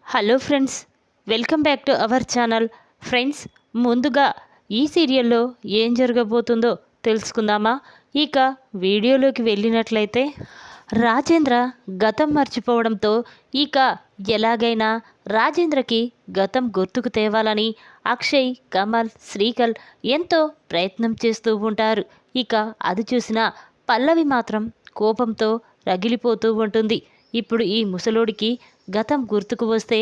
Hello friends, welcome back to our channel. Friends, ముందుగా ఈ సీరియల్లో ఏం జరగబోతుందో తెలుసుకుందామా? ఇక వీడియోలోకి వెళ్ళినట్లయితే రాజేంద్ర గతం మర్చిపోవడంతో ఇక ఎలాగైనా రాజేంద్రకి గతం గుర్తుకు తేవాలని అక్షయ్, కమల్, శ్రీకల్ ఎంతో ప్రయత్నం చేస్తూ ఉంటారు. ఇక అది చూసిన పల్లవి మాత్రం కోపంతో రగిలిపోతూ ఉంటుంది. ఇప్పుడు ఈ ముసలోడికి గతం గుర్తుకు వస్తే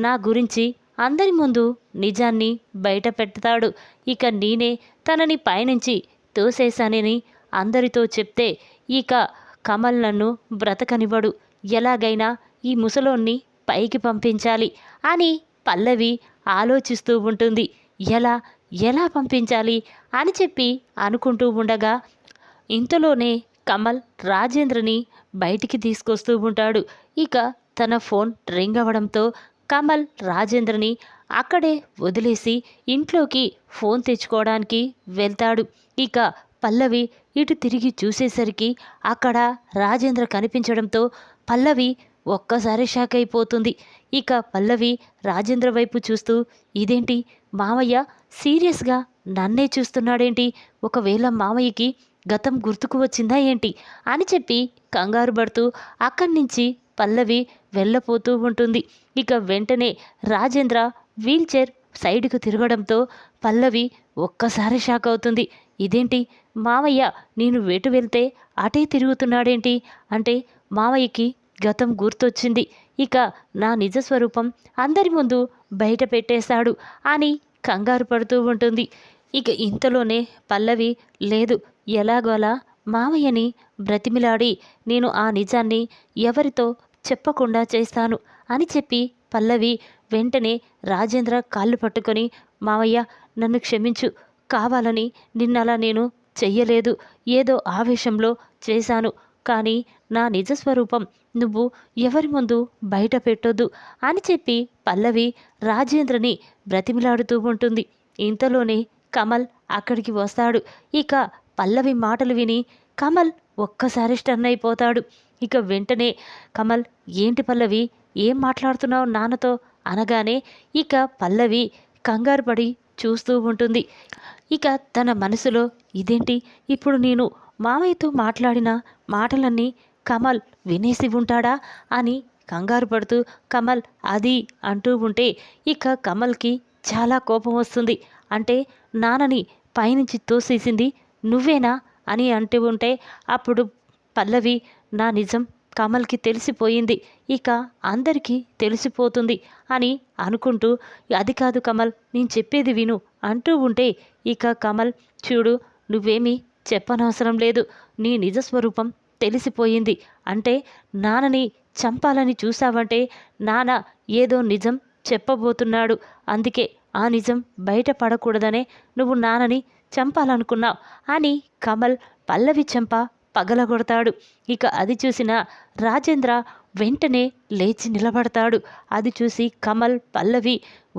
నా గురించి అందరి ముందు నిజాన్ని బయట పెడతాడు. ఇక నేనే తనని పైనుంచి తోసేశానని అందరితో చెప్తే ఇక కమల్ నన్ను బ్రతకనివ్వడు. ఎలాగైనా ఈ ముసలోన్ని పైకి పంపించాలి అని పల్లవి ఆలోచిస్తూ ఉంటుంది. ఎలా ఎలా పంపించాలి అని చెప్పి అనుకుంటూ ఉండగా ఇంతలోనే కమల్ రాజేంద్రని బయటికి తీసుకొస్తూ ఉంటాడు. ఇక తన ఫోన్ రింగ్ అవ్వడంతో కమల్ రాజేంద్రని అక్కడే వదిలేసి ఇంట్లోకి ఫోన్ తెచ్చుకోవడానికి వెళ్తాడు. ఇక పల్లవి ఇటు తిరిగి చూసేసరికి అక్కడ రాజేంద్ర కనిపించడంతో పల్లవి ఒక్కసారి షాక్ అయిపోతుంది. ఇక పల్లవి రాజేంద్ర వైపు చూస్తూ, ఇదేంటి మామయ్య సీరియస్గా నన్నే చూస్తున్నాడేంటి? ఒకవేళ మామయ్యకి గతం గుర్తుకు వచ్చిందా ఏంటి అని చెప్పి కంగారు పడుతూ అక్కడి నుంచి పల్లవి వెళ్ళపోతూ ఉంటుంది. ఇక వెంటనే రాజేంద్ర వీల్చైర్ సైడ్కు తిరగడంతో పల్లవి ఒక్కసారి షాక్ అవుతుంది. ఇదేంటి మామయ్య నేను వెటు వెళ్తే అటే తిరుగుతున్నాడేంటి? అంటే మామయ్యకి గతం గుర్తొచ్చింది, ఇక నా నిజస్వరూపం అందరి ముందు బయట పెట్టేశాడు అని కంగారు పడుతూ ఉంటుంది. ఇక ఇంతలోనే పల్లవి లేదు, ఎలాగోలా మామయ్యని బ్రతిమిలాడి నేను ఆ నిజాన్ని ఎవరితో చెప్పకుండా చేస్తాను అని చెప్పి పల్లవి వెంటనే రాజేంద్ర కాళ్ళు పట్టుకొని, మామయ్య నన్ను క్షమించు, కావాలని నిన్నలా నేను చెయ్యలేదు, ఏదో ఆవేశంలో చేశాను, కానీ నా నిజస్వరూపం నువ్వు ఎవరి ముందు బయట పెట్టొద్దు అని చెప్పి పల్లవి రాజేంద్రని బ్రతిమిలాడుతూ ఉంటుంది. ఇంతలోనే కమల్ అక్కడికి వస్తాడు. ఇక పల్లవి మాటలు విని కమల్ ఒక్కసారి స్టన్ అయిపోతాడు. ఇక వెంటనే కమల్, ఏంటి పల్లవి, ఏం మాట్లాడుతున్నావు నాన్నతో అనగానే ఇక పల్లవి కంగారు పడి చూస్తూ ఉంటుంది. ఇక తన మనసులో ఇదేంటి, ఇప్పుడు నేను మామయ్యతో మాట్లాడిన మాటలన్నీ కమల్ వినేసి ఉంటాడా అని కంగారు పడుతూ కమల్ అది అంటూ ఉంటే ఇక కమల్కి చాలా కోపం వస్తుంది. అంటే నాన్నని పైనుంచి తోసేసింది నువ్వేనా అని అంటూ ఉంటే అప్పుడు పల్లవి, నా నిజం కమల్కి తెలిసిపోయింది, ఇక అందరికీ తెలిసిపోతుంది అని అనుకుంటూ, అది కాదు కమల్, నేను చెప్పేది విను అంటూ ఉంటే ఇక కమల్, చూడు నువ్వేమీ చెప్పనవసరం లేదు, నీ నిజస్వరూపం తెలిసిపోయింది, అంటే నాన్నని చంపాలని చూసావంటే నాన్న ఏదో నిజం చెప్పబోతున్నాడు, అందుకే ఆ నిజం బయటపడకూడదనే నువ్వు నాన్నని చంపాలనుకున్నావు అని కమల్ పల్లవి చెంప పగలగొడతాడు. ఇక అది చూసిన రాజేంద్ర వెంటనే లేచి నిలబడతాడు. అది చూసి కమల్, పల్లవి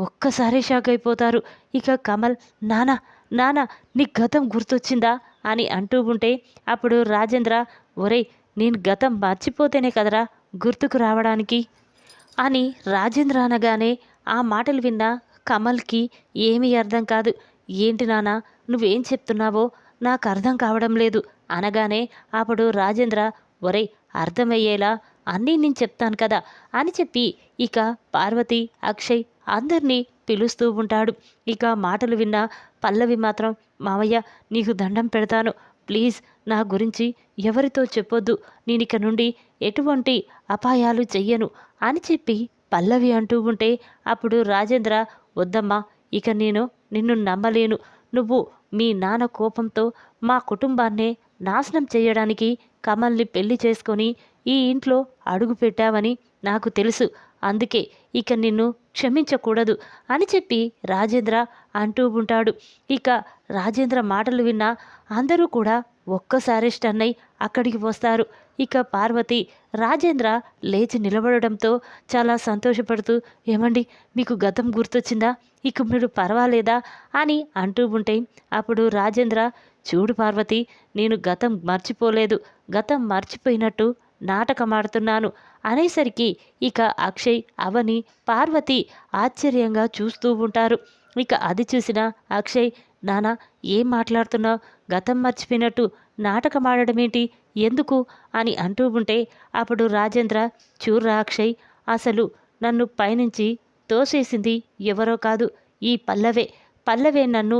ఒక్కసారి షాక్ అయిపోతారు. ఇక కమల్, నానా నానా నీ గతం గుర్తొచ్చిందా అని అంటూ ఉంటే అప్పుడు రాజేంద్ర, ఒరేయ్ నేను గతం మర్చిపోతేనే కదరా గుర్తుకు రావడానికి అని రాజేంద్ర అనగానే ఆ మాటలు విన్న కమల్కి ఏమీ అర్థం కాదు. ఏంటి నాన్న నువ్వేం చెప్తున్నావో నాకు అర్థం కావడం లేదు అనగానే అప్పుడు రాజేంద్ర, ఒరే అర్థమయ్యేలా అన్నీ నేను చెప్తాను కదా అని చెప్పి ఇక పార్వతి, అక్షయ్ అందరినీ పిలుస్తూ ఉంటాడు. ఇక మాటలు విన్న పల్లవి మాత్రం, మావయ్య నీకు దండం పెడతాను, ప్లీజ్ నా గురించి ఎవరితో చెప్పొద్దు, నేనిక నుండి ఎటువంటి అపాయాలు చెయ్యను అని చెప్పి పల్లవి అంటూ ఉంటే అప్పుడు రాజేంద్ర, వద్దమ్మా, ఇక నేను నిన్ను నమ్మలేను, నువ్వు మీ నాన్న కోపంతో మా కుటుంబాన్నే నాశనం చేయడానికి కమల్ని పెళ్లి చేసుకొని ఈ ఇంట్లో అడుగు పెట్టావని నాకు తెలుసు, అందుకే ఇక నిన్ను క్షమించకూడదు అని చెప్పి రాజేంద్ర అంటూ ఉంటాడు. ఇక రాజేంద్ర మాటలు విన్న అందరూ కూడా ఒక్కసారి స్టన్ అయి అక్కడికి వస్తారు. ఇక పార్వతి రాజేంద్ర లేచి నిలబడడంతో చాలా సంతోషపడుతూ, ఏమండి మీకు గతం గుర్తొచ్చిందా, ఇక మీరు పర్వాలేదా అని అంటూ ఉంటే అప్పుడు రాజేంద్ర, చూడు పార్వతి, నేను గతం మర్చిపోలేదు, గతం మర్చిపోయినట్టు నాటకమాడుతున్నాను, అనేసరికి ఇక అక్షయ్, అవని, పార్వతి ఆశ్చర్యంగా చూస్తూ ఉంటారు. ఇక అది చూసిన అక్షయ్, నానా ఏం మాట్లాడుతున్నావు? గతం మర్చిపోయినట్టు నాటకం ఆడడమేంటి? ఎందుకు అని అంటూ ఉంటే అప్పుడు రాజేంద్ర, చూర్రా అక్షయ్, అసలు నన్ను పైనుంచి తోసేసింది ఎవరో కాదు, ఈ పల్లవే నన్ను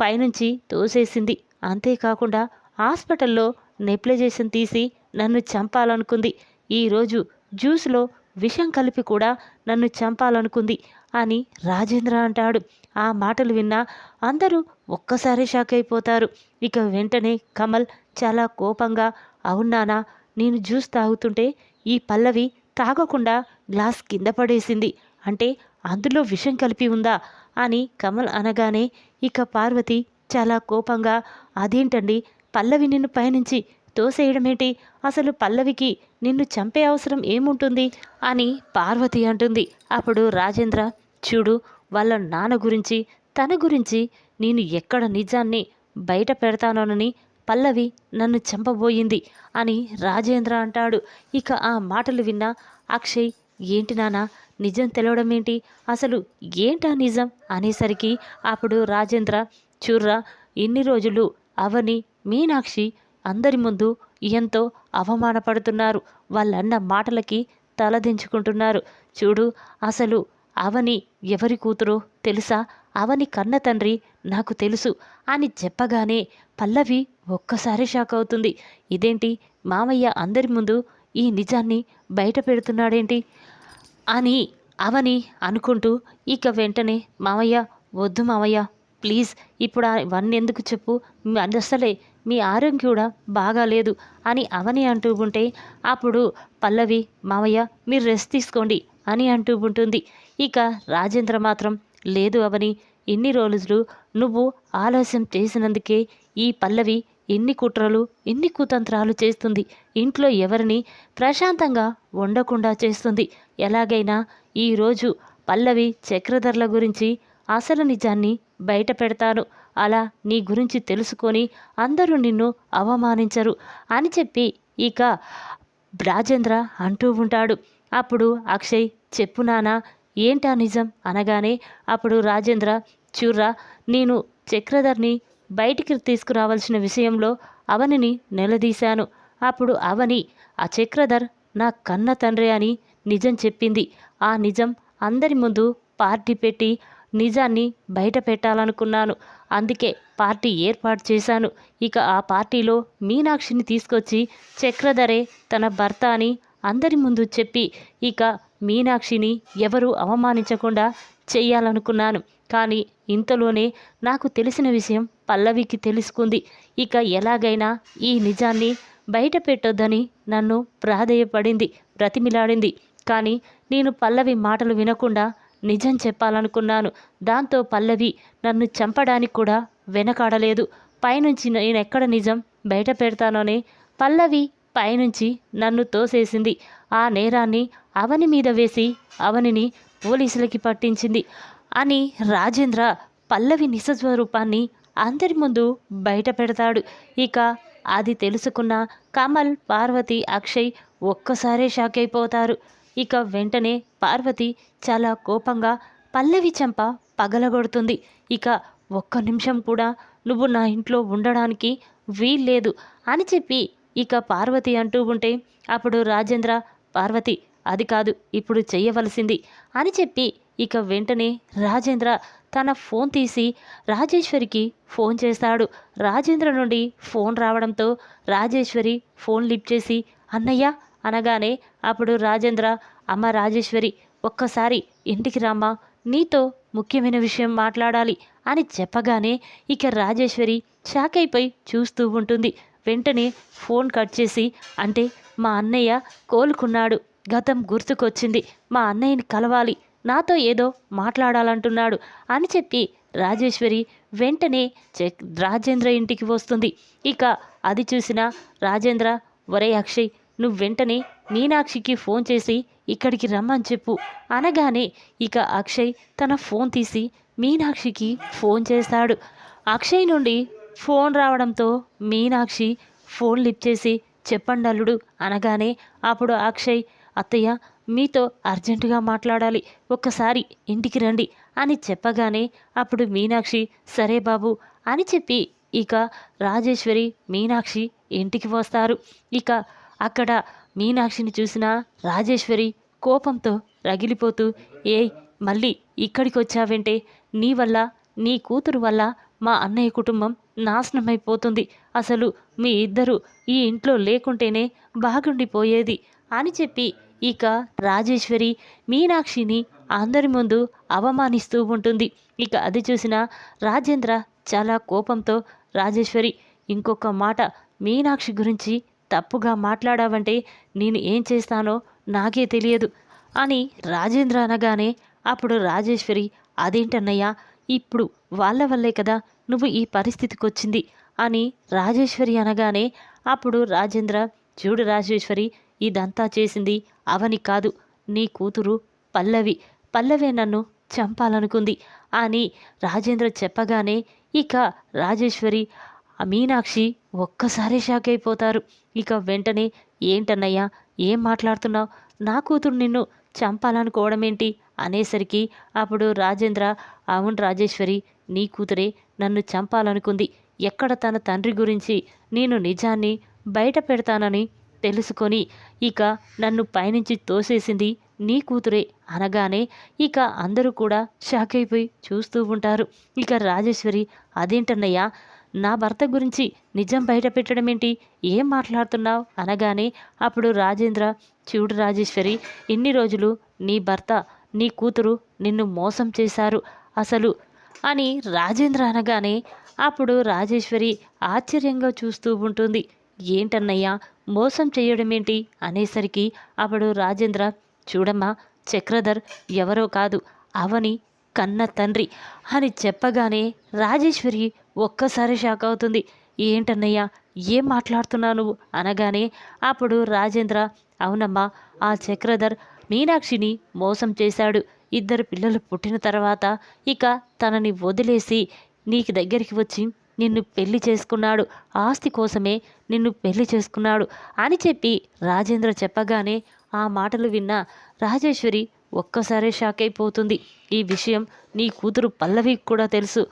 పైనుంచి తోసేసింది. అంతేకాకుండా హాస్పిటల్లో నెప్లైజేషన్ తీసి నన్ను చంపాలనుకుంది. ఈరోజు జ్యూస్లో విషం కలిపి కూడా నన్ను చంపాలనుకుంది అని రాజేంద్ర అంటాడు. ఆ మాటలు విన్నా అందరూ ఒక్కసారి షాక్ అయిపోతారు. ఇక వెంటనే కమల్ చాలా కోపంగా, అవునానా, నేను జ్యూస్ తాగుతుంటే ఈ పల్లవి తాగకుండా గ్లాస్ కింద పడేసింది అంటే అందులో విషం కలిపి ఉందా అని కమల్ అనగానే ఇక పార్వతి చాలా కోపంగా, అదేంటండి, పల్లవి నిన్ను పైనుంచి తోసేయడమేంటి? అసలు పల్లవికి నిన్ను చంపే అవసరం ఏముంటుంది అని పార్వతి అంటుంది. అప్పుడు రాజేంద్ర, చూడు, వాళ్ళ నాన్న గురించి తన గురించి నేను ఎక్కడ నిజాన్ని బయట పెడతానోనని పల్లవి నన్ను చంపబోయింది అని రాజేంద్ర అంటాడు. ఇక ఆ మాటలు విన్న అక్షయ్, ఏంటి నాన్న, నిజం తెలవడం ఏంటి? అసలు ఏంటా నిజం అనేసరికి అప్పుడు రాజేంద్ర, చూర్రా, ఇన్ని రోజులు అవని, మీనాక్షి అందరి ముందు ఎంతో అవమానపడుతున్నారు. వాళ్ళన్న మాటలకి తలదించుకుంటున్నారు. చూడు, అసలు అవని ఎవరి కూతురో తెలుసా? అవని కన్న తండ్రి నాకు తెలుసు అని చెప్పగానే పల్లవి ఒక్కసారి షాక్ అవుతుంది. ఇదేంటి, మామయ్య అందరి ముందు ఈ నిజాన్ని బయట పెడుతున్నాడేంటి అని అవని అనుకుంటూ ఇక వెంటనే, మామయ్య వద్దు మామయ్య, ప్లీజ్, ఇప్పుడు అవన్నీ ఎందుకు చెప్పు, అసలే మీ ఆరోగ్యం కూడా బాగాలేదు అని అవని అంటూ ఉంటే అప్పుడు పల్లవి, మామయ్య మీరు రెస్ట్ తీసుకోండి అని అంటూ ఉంటుంది. ఇక రాజేంద్ర మాత్రం, లేదు అవని, ఇన్ని రోజులు నువ్వు ఆలస్యం చేసినందుకే ఈ పల్లవి ఎన్ని కుట్రలు ఎన్ని కుతంత్రాలు చేస్తుంది. ఇంట్లో ఎవరిని ప్రశాంతంగా ఉండకుండా చేస్తుంది. ఎలాగైనా ఈరోజు పల్లవి చక్రధర్ల గురించి అసలు నిజాన్ని బయట పెడతాను. అలా నీ గురించి తెలుసుకొని అందరూ నిన్ను అవమానించరు అని చెప్పి ఇక రాజేంద్ర అంటూ ఉంటాడు. అప్పుడు అక్షయ్, చెప్పు నానా, ఏంటా నిజం అనగానే అప్పుడు రాజేంద్ర, చూర్రా, నేను చక్రధర్ని బయటికి తీసుకురావాల్సిన విషయంలో అవనిని నిలదీశాను. అప్పుడు అవని ఆ చక్రధర్ నా కన్న తండ్రి అని నిజం చెప్పింది. ఆ నిజం అందరి ముందు పార్టీ పెట్టి నిజాన్ని బయట పెట్టాలనుకున్నాను. అందుకే పార్టీ ఏర్పాటు చేశాను. ఇక ఆ పార్టీలో మీనాక్షిని తీసుకొచ్చి చక్రధరే తన భర్త అని అందరి ముందు చెప్పి ఇక మీనాక్షిని ఎవరు అవమానించకుండా చెయ్యాలనుకున్నాను. కానీ ఇంతలోనే నాకు తెలిసిన విషయం పల్లవికి తెలుసుకుంది. ఇక ఎలాగైనా ఈ నిజాన్ని బయట పెట్టొద్దని నన్ను ప్రాధేయపడింది, బ్రతిమిలాడింది. కానీ నేను పల్లవి మాటలు వినకుండా నిజం చెప్పాలనుకున్నాను. దాంతో పల్లవి నన్ను చంపడానికి కూడా వెనకాడలేదు. పైనుంచి నేను ఎక్కడ నిజం బయట పెడతానోనే పల్లవి పైనుంచి నన్ను తోసేసింది. ఆ నేరాన్ని అవని మీద వేసి అవనిని పోలీసులకి పట్టించింది అని రాజేంద్ర పల్లవి నిజస్వరూపాన్ని అందరి ముందు బయట పెడతాడు. ఇక అది తెలుసుకున్న కమల్, పార్వతి, అక్షయ్ ఒక్కసారే షాక్ అయిపోతారు. ఇక వెంటనే పార్వతి చాలా కోపంగా పల్లవి చెంప పగలగొడుతుంది. ఇక ఒక్క నిమిషం కూడా నువ్వు నా ఇంట్లో ఉండడానికి వీల్లేదు అని చెప్పి ఇక పార్వతి అంటూ ఉంటే అప్పుడు రాజేంద్ర, పార్వతి, అది కాదు ఇప్పుడు చెయ్యవలసింది అని చెప్పి ఇక వెంటనే రాజేంద్ర తన ఫోన్ తీసి రాజేశ్వరికి ఫోన్ చేస్తాడు. రాజేంద్ర నుండి ఫోన్ రావడంతో రాజేశ్వరి ఫోన్ లిఫ్ట్ చేసి, అన్నయ్య అనగానే అప్పుడు రాజేంద్ర, అమ్మ రాజేశ్వరి, ఒక్కసారి ఇంటికి రామ్మా, నీతో ముఖ్యమైన విషయం మాట్లాడాలి అని చెప్పగానే ఇక రాజేశ్వరి షాక్ అయిపోయి చూస్తూ ఉంటుంది. వెంటనే ఫోన్ కట్ చేసి, అంటే మా అన్నయ్య కోలుకున్నాడు, గతం గుర్తుకొచ్చింది, మా అన్నయ్యని కలవాలి, నాతో ఏదో మాట్లాడాలంటున్నాడు అని చెప్పి రాజేశ్వరి వెంటనే రాజేంద్ర ఇంటికి వస్తుంది. ఇక అది చూసిన రాజేంద్ర, ఒరే అక్షయ్, నువ్వు వెంటనే మీనాక్షికి ఫోన్ చేసి ఇక్కడికి రమ్మని చెప్పు అనగానే ఇక అక్షయ్ తన ఫోన్ తీసి మీనాక్షికి ఫోన్ చేస్తాడు. అక్షయ్ నుండి ఫోన్ రావడంతో మీనాక్షి ఫోన్ లిఫ్ట్ చేసి, చెప్పండి అల్లుడు అనగానే అప్పుడు అక్షయ్, అత్తయ్య మీతో అర్జెంటుగా మాట్లాడాలి, ఒక్కసారి ఇంటికి రండి అని చెప్పగానే అప్పుడు మీనాక్షి సరే బాబు అని చెప్పి ఇక రాజేశ్వరి మీనాక్షి ఇంటికి వస్తారు. ఇక అక్కడ మీనాక్షిని చూసిన రాజేశ్వరి కోపంతో రగిలిపోతూ ఏయ్ మళ్ళీ ఇక్కడికి వచ్చావంటే నీ వల్ల నీ కూతురు వల్ల మా అన్నయ్య కుటుంబం నాశనమైపోతుంది, అసలు మీ ఇద్దరు ఈ ఇంట్లో లేకుంటేనే బాగుండిపోయేది అని చెప్పి ఇక రాజేశ్వరి మీనాక్షిని అందరి ముందు అవమానిస్తూ ఉంటుంది. ఇక అది చూసిన రాజేంద్ర చాలా కోపంతో రాజేశ్వరి ఇంకొక మాట మీనాక్షి గురించి తప్పుగా మాట్లాడావంటే నేను ఏం చేస్తానో నాకే తెలియదు అని రాజేంద్ర అనగానే అప్పుడు రాజేశ్వరి అదేంటన్నయ్యా ఇప్పుడు వాళ్ళ వల్లే కదా నువ్వు ఈ పరిస్థితికి వచ్చింది అని రాజేశ్వరి అనగానే అప్పుడు రాజేంద్ర చూడు రాజేశ్వరి ఇదంతా చేసింది అవని కాదు, నీ కూతురు పల్లవే నన్ను చంపాలనుకుంది అని రాజేంద్ర చెప్పగానే ఇక రాజేశ్వరి మీనాక్షి ఒక్కసారి షాక్ అయిపోతారు. ఇక వెంటనే ఏంటన్నయ్యా ఏం మాట్లాడుతున్నావు, నా కూతురు నిన్ను చంపాలనుకోవడమేంటి అనేసరికి అప్పుడు రాజేంద్ర అవును రాజేశ్వరి నీ కూతురే నన్ను చంపాలనుకుంది, ఎక్కడ తన తండ్రి గురించి నేను నిజాన్ని బయట పెడతానని తెలుసుకొని ఇక నన్ను పైనుంచి తోసేసింది నీ కూతురే అనగానే ఇక అందరూ కూడా షాక్ అయిపోయి చూస్తూ ఉంటారు. ఇక రాజేశ్వరి అదేంటన్నయ్యా నా భర్త గురించి నిజం బయట పెట్టడం ఏంటి, ఏం మాట్లాడుతున్నావు అనగానే అప్పుడు రాజేంద్ర చూడు రాజేశ్వరి ఇన్ని రోజులు నీ భర్త నీ కూతురు నిన్ను మోసం చేశారు అసలు అని రాజేంద్ర అనగానే అప్పుడు రాజేశ్వరి ఆశ్చర్యంగా చూస్తూ ఉంటుంది. ఏంటన్నయ్యా మోసం చేయడమేంటి అనేసరికి అప్పుడు రాజేంద్ర చూడమ్మా చక్రధర్ ఎవరో కాదు అవని కన్న తండ్రి అని చెప్పగానే రాజేశ్వరి ఒక్కసారి షాక్ అవుతుంది. ఏంటన్నయ్యా ఏం మాట్లాడుతున్నావు నువ్వు అనగానే అప్పుడు రాజేంద్ర అవునమ్మా ఆ చక్రధర్ మీనాక్షిని మోసం చేశాడు, ఇద్దరు పిల్లలు పుట్టిన తర్వాత ఇక తనని వదిలేసి నీకు దగ్గరికి వచ్చి నిన్ను పెళ్లి చేసుకున్నాడు, ఆస్తి కోసమే నిన్ను పెళ్లి చేసుకున్నాడు అని చెప్పి రాజేంద్ర చెప్పగానే ఆ మాటలు విన్న రాజేశ్వరి ఒక్కసారే షాక్ అయిపోతుంది. ఈ విషయం నీ కూతురు పల్లవికి కూడా తెలుసు,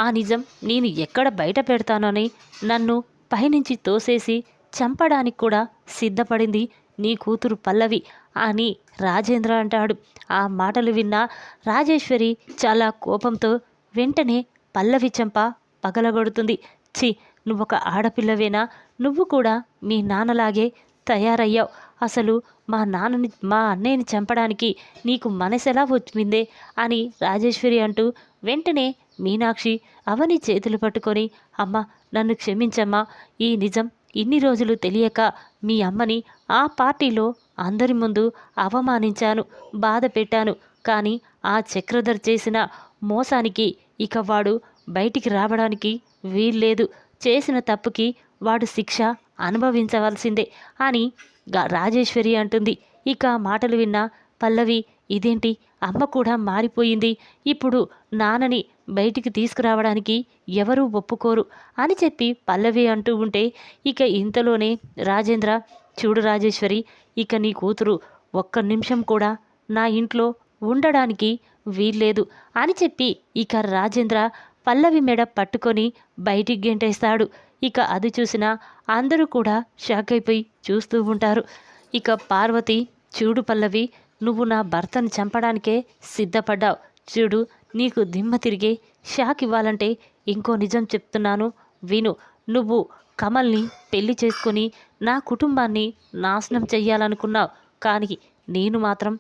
ఆ నిజం నేను ఎక్కడ బయట పెడతానని నన్ను పైనుంచి తోసేసి చంపడానికి కూడా సిద్ధపడింది నీ కూతురు పల్లవి అని రాజేంద్ర అంటాడు. ఆ మాటలు విన్న రాజేశ్వరి చాలా కోపంతో వెంటనే పల్లవి చంప పగలగొడుతుంది. ఛీ నువ్వొక ఆడపిల్లవేనా, నువ్వు కూడా మీ నాన్నలాగే తయారయ్యావు, అసలు మా అన్నయ్యని చంపడానికి నీకు మనసెలా వచ్చిందే అని రాజేశ్వరి అంటూ వెంటనే మీనాక్షి అవని చేతులు పట్టుకొని అమ్మ నన్ను క్షమించమ్మా, ఈ నిజం ఇన్ని రోజులు తెలియక మీ అమ్మని ఆ పార్టీలో అందరి ముందు అవమానించాను, బాధ పెట్టాను, కానీ ఆ చక్రధర్ చేసిన మోసానికి ఇక వాడు బయటికి రావడానికి వీల్లేదు, చేసిన తప్పుకి వాడు శిక్ష అనుభవించవలసిందే అని రాజేశ్వరి అంటుంది. ఇక మాటలు విన్న పల్లవి ఇదేంటి అమ్మ కూడా మారిపోయింది, ఇప్పుడు నాన్నని బయటికి తీసుకురావడానికి ఎవరూ ఒప్పుకోరు అని చెప్పి పల్లవి అంటూ ఉంటే ఇక ఇంతలోనే రాజేంద్ర చూడు రాజేశ్వరి ఇక నీ కూతురు ఒక్క నిమిషం కూడా నా ఇంట్లో ఉండడానికి వీల్లేదు అని చెప్పి ఇక రాజేంద్ర పల్లవి మెడ పట్టుకొని బయటికి గెంటేస్తాడు. ఇక అది చూసిన అందరూ కూడా షాక్ అయిపోయి చూస్తూ ఉంటారు. ఇక పార్వతి చూడు పల్లవి నువ్వు నా భర్తను చంపడానికే సిద్ధపడ్డావు, చూడు నీకు దిమ్మ తిరిగే షాక్ ఇవ్వాలంటే ఇంకో నిజం చెప్తున్నాను విను, నువ్వు కమల్ని పెళ్లి చేసుకుని నా కుటుంబాన్ని నాశనం చెయ్యాలనుకున్నావు, కానీ నేను మాత్రం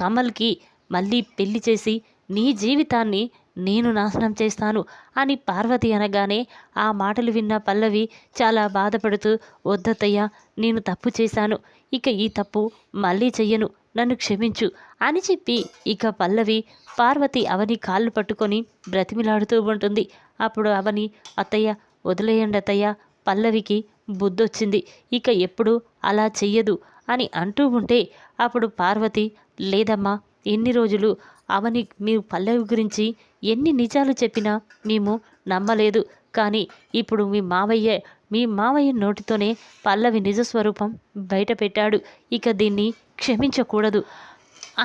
కమల్కి మళ్ళీ పెళ్లి చేసి నీ జీవితాన్ని నేను నాశనం చేస్తాను అని పార్వతి అనగానే ఆ మాటలు విన్న పల్లవి చాలా బాధపడుతూ వద్దత్తయ్య నేను తప్పు చేశాను, ఇక ఈ తప్పు మళ్ళీ చెయ్యను, నన్ను క్షమించు అని చెప్పి ఇక పల్లవి పార్వతి అవని కాళ్ళు పట్టుకొని బ్రతిమిలాడుతూ ఉంటుంది. అప్పుడు అవని అత్తయ్య వదిలేయండి అత్తయ్య, పల్లవికి బుద్ధొచ్చింది, ఇక ఎప్పుడు అలా చెయ్యదు అని అంటూ ఉంటే అప్పుడు పార్వతి లేదమ్మా ఎన్ని రోజులు అవని మీరు పల్లవి గురించి ఎన్ని నిజాలు చెప్పినా మేము నమ్మలేదు, కానీ ఇప్పుడు మీ మావయ్య నోటితోనే పల్లవి నిజస్వరూపం బయట పెట్టాడు, ఇక దీన్ని క్షమించకూడదు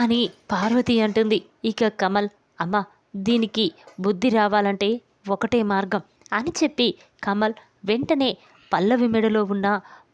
అని పార్వతి అంటుంది. ఇక కమల్, అమ్మ దీనికి బుద్ధి రావాలంటే ఒకటే మార్గం అని చెప్పి కమల్ వెంటనే పల్లవి మెడలో ఉన్న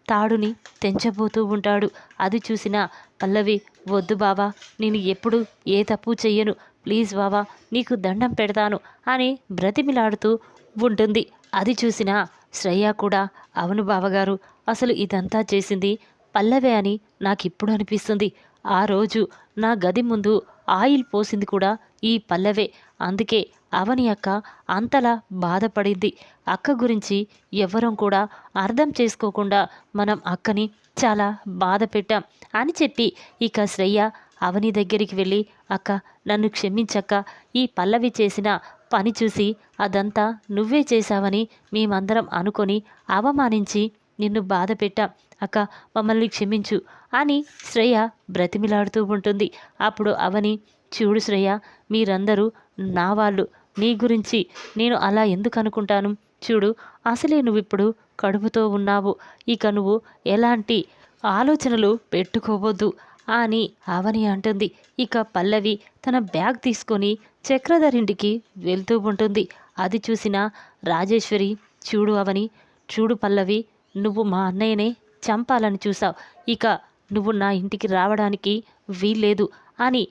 తాడుని తెంచబోతూ ఉంటాడు. అది చూసిన పల్లవి, వద్దు బావా, నేను ఎప్పుడు ఏ తప్పు చెయ్యను, ప్లీజ్ బావా నీకు దండం పెడతాను అని బ్రతిమిలాడుతూ ఉంటుంది. అది చూసిన శ్రేయ కూడా, అవును బావగారు, అసలు ఇదంతా చేసింది పల్లవే అని నాకిప్పుడు అనిపిస్తుంది. ఆ రోజు నా గది ముందు ఆయిల్ పోసింది కూడా ఈ పల్లవే. అందుకే అవని అక్క అంతలా బాధపడింది. అక్క గురించి ఎవ్వరం కూడా అర్థం చేసుకోకుండా మనం అక్కని చాలా బాధ పెట్టాం అని చెప్పి ఇక శ్రేయ అవని దగ్గరికి వెళ్ళి, అక్క నన్ను క్షమించక్క, ఈ పల్లవి చేసిన పని చూసి అదంతా నువ్వే చేశావని మేమందరం అనుకొని అవమానించి నిన్ను బాధ పెట్టాం అక్క, మమ్మల్ని క్షమించు అని శ్రేయ బ్రతిమిలాడుతూ ఉంటుంది. అప్పుడు అవని, చూడు శ్రేయ, మీరందరూ నా వాళ్ళు, నీ గురించి నేను అలా ఎందుకు అనుకుంటాను, చూడు అసలే నువ్విప్పుడు కడుపుతో ఉన్నావు, ఇక నువ్వు ఎలాంటి ఆలోచనలు పెట్టుకోవద్దు అని అవని అంటుంది. ఇక పల్లవి తన బ్యాగ్ తీసుకొని చక్రధర్ ఇంటికి వెళ్తూ ఉంటుంది. అది చూసిన రాజేశ్వరి, చూడు అవని, చూడు పల్లవి, నువ్వు మా అన్నయ్యనే చంపాలని చూసావు, ఇక నువ్వు నా ఇంటికి రావడానికి వీల్లేదు అని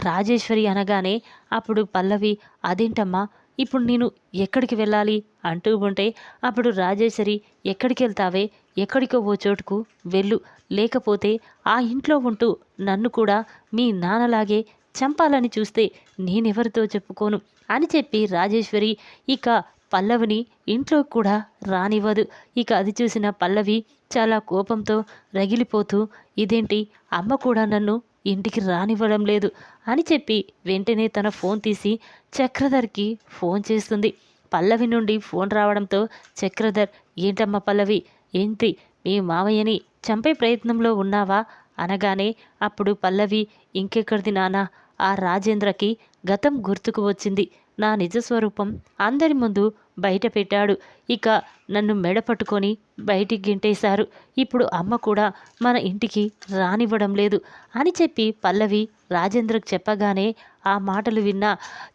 రాజేశ్వరి అనగానే అప్పుడు పల్లవి, అదేంటమ్మా ఇప్పుడు నేను ఎక్కడికి వెళ్ళాలి అంటూ ఉంటే అప్పుడు రాజేశ్వరి, ఎక్కడికి వెళ్తావే, ఎక్కడికో ఓ చోటుకు వెళ్ళు, లేకపోతే ఆ ఇంట్లో ఉంటూ నన్ను కూడా మీ నాన్నలాగే చంపాలని చూస్తే నేనెవరితో చెప్పుకోను అని చెప్పి రాజేశ్వరి ఇక పల్లవిని ఇంట్లో కూడా రానివ్వదు. ఇక అది చూసిన పల్లవి చాలా కోపంతో రగిలిపోతూ, ఇదేంటి అమ్మ కూడా నన్ను ఇంటికి రానివ్వడం లేదు అని చెప్పి వెంటనే తన ఫోన్ తీసి చక్రధర్కి ఫోన్ చేస్తుంది. పల్లవి నుండి ఫోన్ రావడంతో చక్రధర్, ఏంటమ్మా పల్లవి, ఏంటి మీ మావయ్యని చంపే ప్రయత్నంలో ఉన్నావా అనగానే అప్పుడు పల్లవి, ఇంకెక్కడిది నాన్న, ఆ రాజేంద్రకి గతం గుర్తుకు వచ్చింది, నా నిజస్వరూపం అందరి ముందు బయట పెట్టాడు, ఇక నన్ను మెడ పట్టుకొని బయటికి గింటేశారు, ఇప్పుడు అమ్మ కూడా మన ఇంటికి రానివ్వడం లేదు అని చెప్పి పల్లవి రాజేంద్రకు చెప్పగానే ఆ మాటలు విన్న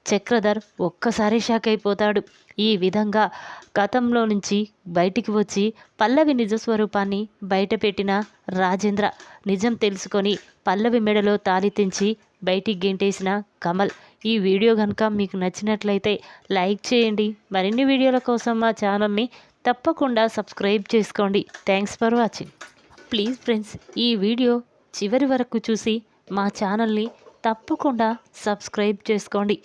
చక్రధర్ ఒక్కసారి షాక్ అయిపోతాడు. ఈ విధంగా గతంలో నుంచి బయటికి వచ్చి పల్లవి నిజస్వరూపాన్ని బయటపెట్టిన రాజేంద్ర నిజం తెలుసుకొని పల్లవి మెడలో తాళి తెంచి బయటికి గెంటేసిన కమల్. ఈ వీడియో కనుక మీకు నచ్చినట్లయితే లైక్ చేయండి. మరిన్ని వీడియోల కోసం మా ఛానల్ని తప్పకుండా సబ్స్క్రైబ్ చేసుకోండి. Thanks for watching. Please friends, ఈ వీడియో చివరి వరకు చూసి మా ఛానల్ని తప్పకుండా సబ్స్క్రైబ్ చేసుకోండి.